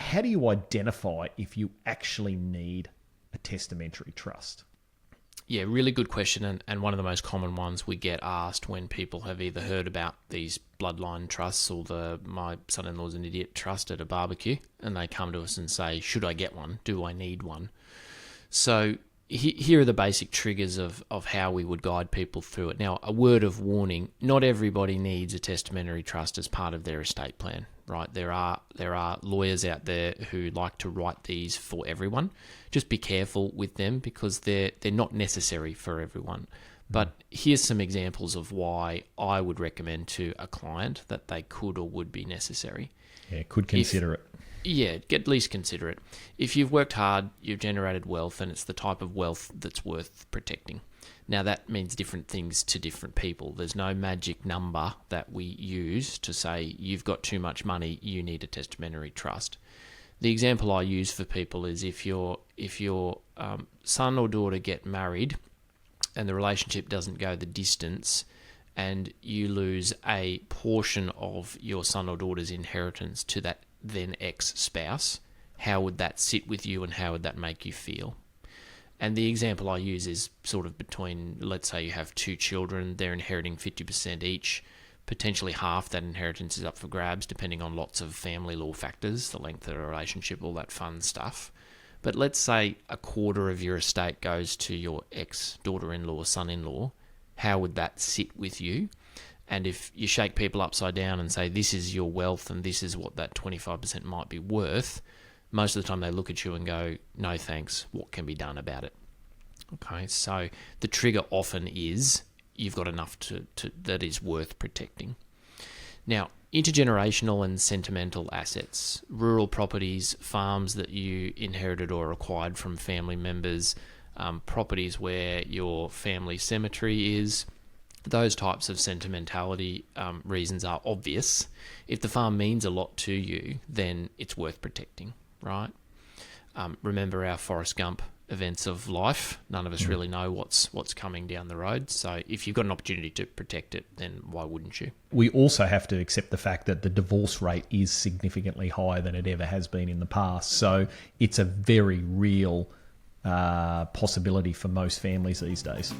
how do you identify if you actually need a testamentary trust? Yeah, really good question, and one of the most common ones we get asked when people have either heard about these bloodline trusts or the my son-in-law's an idiot trust at a barbecue, and they come to us and say, should I get one? Do I need one? So here are the basic triggers of how we would guide people through it. Now, a word of warning, not everybody needs a testamentary trust as part of their estate plan, right? There are lawyers out there who like to write these for everyone. Just be careful with them because they're not necessary for everyone. But here's some examples of why I would recommend to a client that they could or would be necessary. Yeah, could consider it. Yeah, at least consider it. If you've worked hard, you've generated wealth, and it's the type of wealth that's worth protecting. Now, that means different things to different people. There's no magic number that we use to say, you've got too much money, you need a testamentary trust. The example I use for people is if your son or daughter get married and the relationship doesn't go the distance and you lose a portion of your son or daughter's inheritance to that then ex-spouse, how would that sit with you and how would that make you feel? And the example I use is sort of between, let's say you have two children, they're inheriting 50% each, potentially half that inheritance is up for grabs depending on lots of family law factors, the length of the relationship, all that fun stuff. But let's say a quarter of your estate goes to your ex-daughter-in-law, son-in-law, how would that sit with you? And if you shake people upside down and say, this is your wealth and this is what that 25% might be worth, most of the time they look at you and go, no thanks, what can be done about it? Okay, so the trigger often is you've got enough to that is worth protecting. Now, intergenerational and sentimental assets, rural properties, farms that you inherited or acquired from family members, properties where your family cemetery is, those types of sentimentality reasons are obvious. If the farm means a lot to you, then it's worth protecting, right? Remember our Forrest Gump events of life. None of us really know what's coming down the road. So if you've got an opportunity to protect it, then why wouldn't you? We also have to accept the fact that the divorce rate is significantly higher than it ever has been in the past. So it's a very real possibility for most families these days.